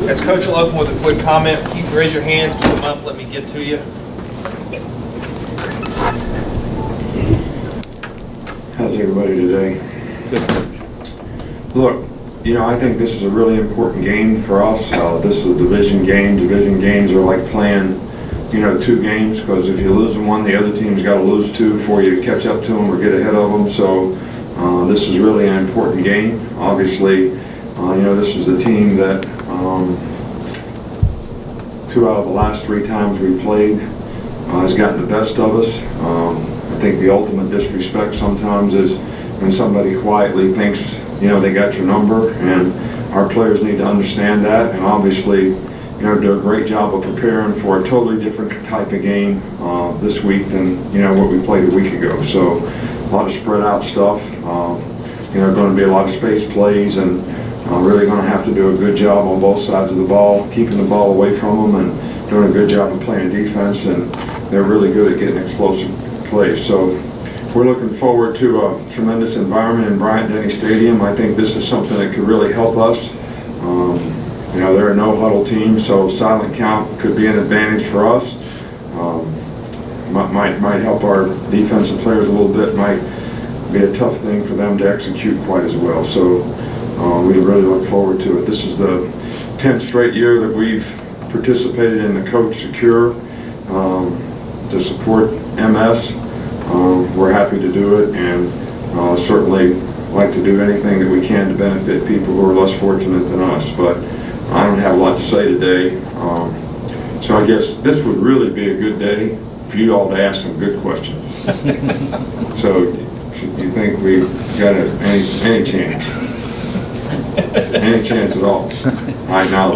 As Coach will open with a quick comment, you can raise your hands, keep them up, let me get to you. How's everybody today? Look, I think this is a really important game for us. This is a division game. Division games are like playing, 2 games, because if you lose one, the other team's got to lose 2 before you catch up to them or get ahead of them. So this is really an important game. Obviously, this is a team that 2 out of the last 3 times we played has gotten the best of us. I think the ultimate disrespect sometimes is when somebody quietly thinks, they got your number, and our players need to understand that, and obviously, do a great job of preparing for a totally different type of game this week than, what we played a week ago. So a lot of spread out stuff, going to be a lot of space plays, and really going to have to do a good job on both sides of the ball, keeping the ball away from them and doing a good job of playing defense, and they're really good at getting explosive plays. So we're looking forward to a tremendous environment in Bryant-Denny Stadium. I think this is something that could really help us. They're a no-huddle team, so silent count could be an advantage for us. Might help our defensive players a little bit. Might be a tough thing for them to execute quite as well. So we really look forward to it. This is the 10th straight year that we've participated in the Coach Secure to support MS. We're happy to do it, and certainly like to do anything that we can to benefit people who are less fortunate than us. But I don't have a lot to say today. So I guess this would really be a good day for you all to ask some good questions. So you think we've got any chance? Any chance at all? All right, now,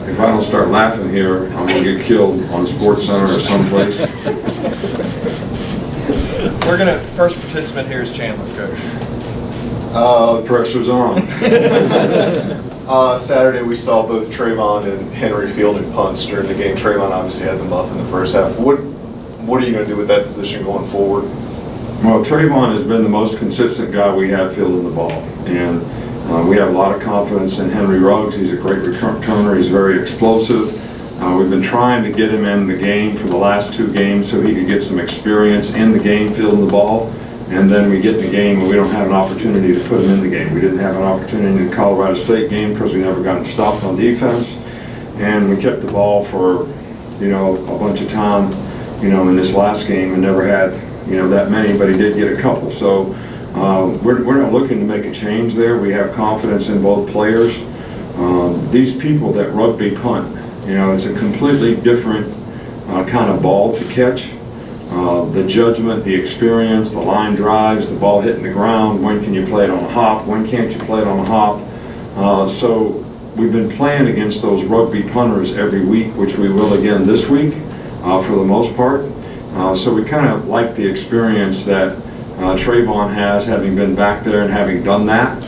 if I don't start laughing here, I'm going to get killed on Sports Center or someplace. We're going to, first participant here is Chandler, Coach. The pressure's on. Saturday we saw both Trayvon and Henry fielding punts during the game. Trayvon obviously had the muff in the first half. What are you going to do with that position going forward? Well, Trayvon has been the most consistent guy we have fielding the ball, and we have a lot of confidence in Henry Ruggs. He's a great returner. He's very explosive. We've been trying to get him in the game for the last 2 games so he could get some experience in the game fielding the ball. And then we get in the game and we don't have an opportunity to put him in the game. We didn't have an opportunity in the Colorado State game because we never got him stopped on defense. And we kept the ball for, a bunch of time, in this last game, and never had, that many, but he did get a couple. So we're not looking to make a change there. We have confidence in both players. These people that rugby punt, it's a completely different kind of ball to catch. The judgment, the experience, the line drives, the ball hitting the ground, when can you play it on a hop, when can't you play it on a hop. So we've been playing against those rugby punters every week, which we will again this week for the most part. So we kind of like the experience that Trayvon has, having been back there and having done that.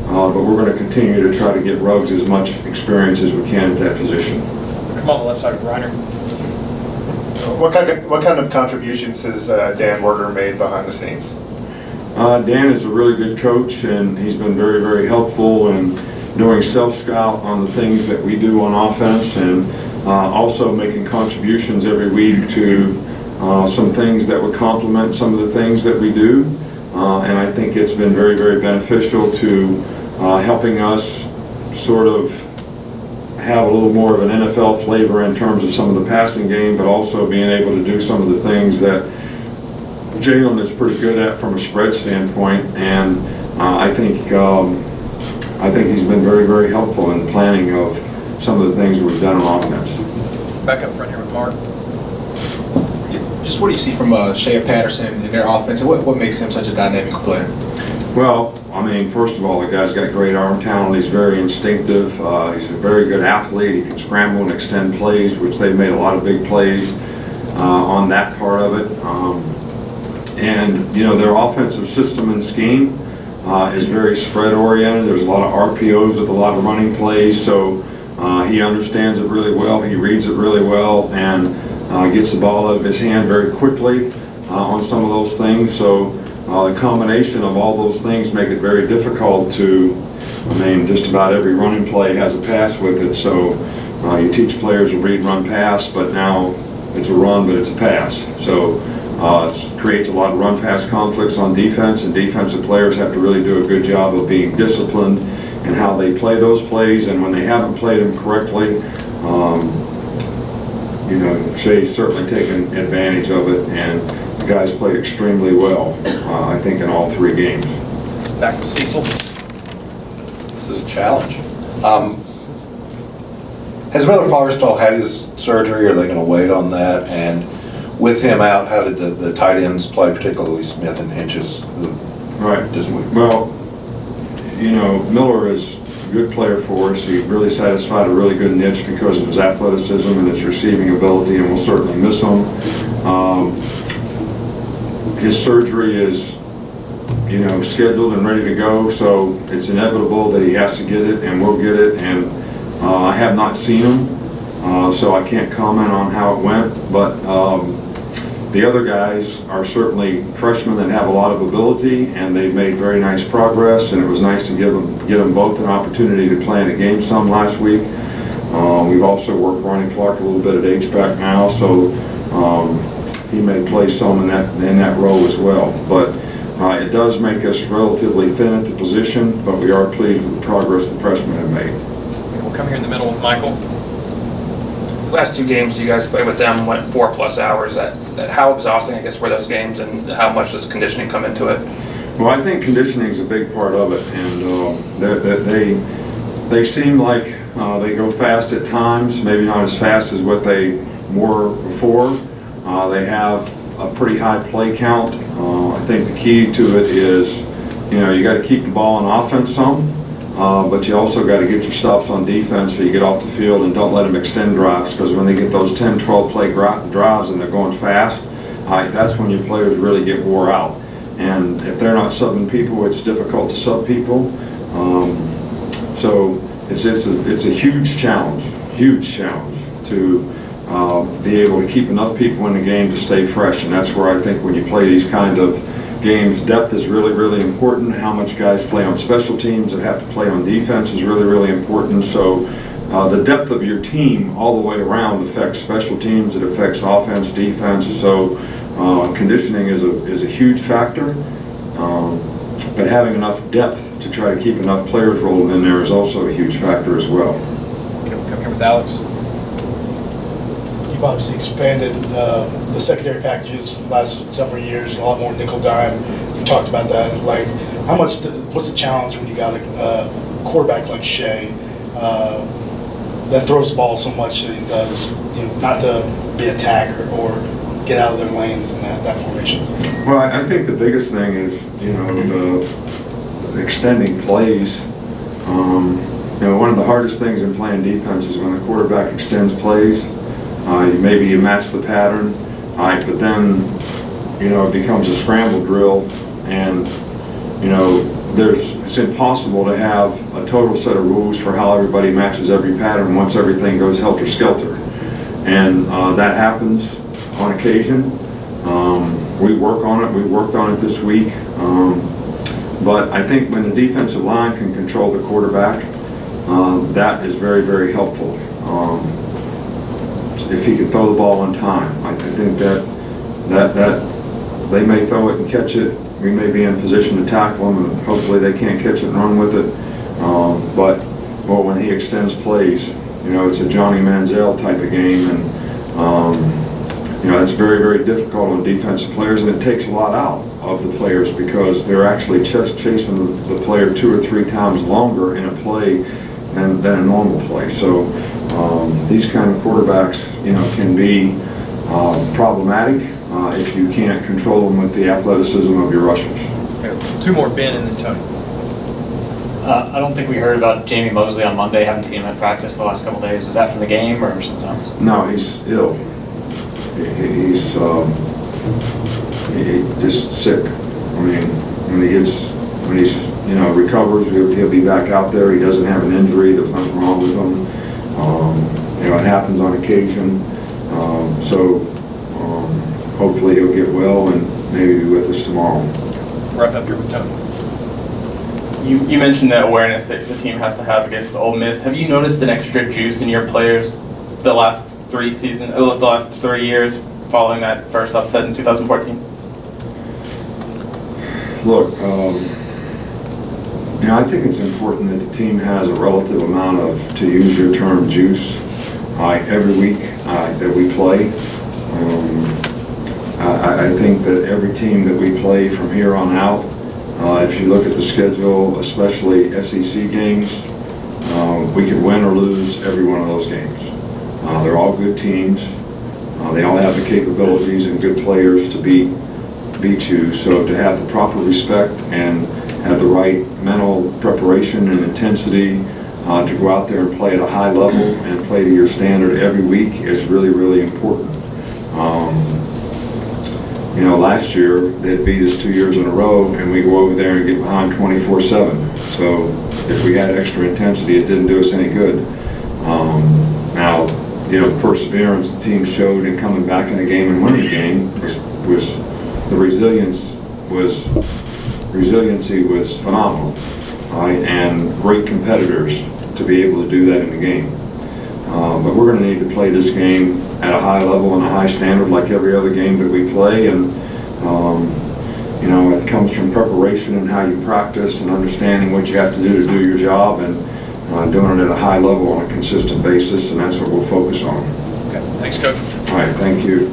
But we're going to continue to try to get Ruggs as much experience as we can at that position. Come on the left side, Reiner. What kind of contributions has Dan Werder made behind the scenes? Dan is a really good coach, and he's been very, very helpful in doing self-scout on the things that we do on offense, and also making contributions every week to some things that would complement some of the things that we do. And I think it's been very, very beneficial to helping us sort of have a little more of an NFL flavor in terms of some of the passing game, but also being able to do some of the things that Jalen is pretty good at from a spread standpoint. And I think he's been very, very helpful in the planning of some of the things that we've done on offense. Back up front here with Mark. Just what do you see from Shea Patterson in their offense, and what makes him such a dynamic player? Well, first of all, the guy's got great arm talent. He's very instinctive. He's a very good athlete. He can scramble and extend plays, which they've made a lot of big plays on that part of it. And their offensive system and scheme is very spread oriented. There's a lot of RPOs with a lot of running plays, so he understands it really well. He reads it really well, and gets the ball out of his hand very quickly on some of those things. So the combination of all those things make it very difficult to, just about every running play has a pass with it, so you teach players to read, run, pass, but now it's a run, but it's a pass. So it creates a lot of run-pass conflicts on defense, and defensive players have to really do a good job of being disciplined in how they play those plays, and when they haven't played them correctly, Shea's certainly taken advantage of it, and the guys played extremely well, I think, in all 3 games. Back to Cecil. This is a challenge. Has Miller Forrestal had his surgery? Are they going to wait on that? And with him out, how did the tight ends play, particularly Smith and Hinches Right. this week? Well, Miller is a good player for us. He really satisfied a really good niche because of his athleticism and his receiving ability, and we'll certainly miss him. His surgery is, scheduled and ready to go, so it's inevitable that he has to get it, and we'll get it. And I have not seen him, so I can't comment on how it went, but the other guys are certainly freshmen that have a lot of ability, and they've made very nice progress, and it was nice to get them both an opportunity to play in a game some last week. We've also worked Ronnie Clark a little bit at H-back now, so he may play some in that role as well. But it does make us relatively thin at the position, but we are pleased with the progress the freshmen have made. We'll come here in the middle with Michael. Last 2 games you guys played with them went 4+ hours. How exhausting, I guess, were those games, and how much does conditioning come into it? Well, I think conditioning is a big part of it, and they seem like they go fast at times, maybe not as fast as what they were before. They have a pretty high play count. I think the key to it is, you got to keep the ball in offense some, but you also got to get your stops on defense so you get off the field and don't let them extend drives, because when they get those 10, 12 play drives and they're going fast, that's when your players really get wore out. And if they're not subbing people, it's difficult to sub people. So it's a huge challenge to be able to keep enough people in the game to stay fresh. And that's where I think when you play these kind of games, depth is really, really important. How much guys play on special teams that have to play on defense is really, really important. So the depth of your team all the way around affects special teams, it affects offense, defense. So conditioning is a huge factor. But having enough depth to try to keep enough players rolling in there is also a huge factor as well. Okay, we'll come here with Alex. You've obviously expanded the secondary packages the last several years, a lot more nickel dime. You've talked about that at length. What's the challenge when you got a quarterback like Shea that throws the ball so much that he does, not to be attacked or get out of their lanes in that formation? Well, I think the biggest thing is, the extending plays. One of the hardest things in playing defense is when the quarterback extends plays. Maybe you match the pattern, but then, it becomes a scramble drill, and, it's impossible to have a total set of rules for how everybody matches every pattern once everything goes helter-skelter. And that happens on occasion. We work on it. We worked on it this week. But I think when the defensive line can control the quarterback, that is very, very helpful. If he can throw the ball on time, I think that they may throw it and catch it. We may be in position to tackle them, and hopefully they can't catch it and run with it. But when he extends plays, it's a Johnny Manziel type of game, and that's very, very difficult on defensive players, and it takes a lot out of the players because they're actually chasing the player 2 or 3 times longer in a play than a normal play. So these kind of quarterbacks, can be problematic if you can't control them with the athleticism of your rushers. Okay, 2 more, Ben and then Tony. I don't think we heard about Jamie Mosley on Monday. Haven't seen him at practice the last couple of days. Is that from the game or something else? No, he's ill. He's just sick. When he's recovers, he'll be back out there. He doesn't have an injury. There's nothing wrong with him. It happens on occasion. So hopefully he'll get well and maybe be with us tomorrow. wrap up here with Tony. You mentioned the awareness that the team has to have against Ole Miss. Have you noticed an extra juice in your players the last 3 years following that first upset in 2014? Look, I think it's important that the team has a relative amount of, to use your term, juice every week that we play. I think that every team that we play from here on out, if you look at the schedule, especially SEC games, we could win or lose every one of those games. They're all good teams. They all have the capabilities and good players to beat you. So to have the proper respect and have the right mental preparation and intensity to go out there and play at a high level and play to your standard every week is really, really important. Last year, they beat us 2 years in a row, and we go over there and get behind 24/7. So if we had extra intensity, it didn't do us any good. Now, the perseverance the team showed in coming back in the game and winning the game was the resiliency was phenomenal, right? And great competitors to be able to do that in the game. But we're going to need to play this game at a high level and a high standard like every other game that we play. And it comes from preparation and how you practice and understanding what you have to do your job and doing it at a high level on a consistent basis, and that's what we'll focus on. Okay, thanks, Coach. All right, thank you.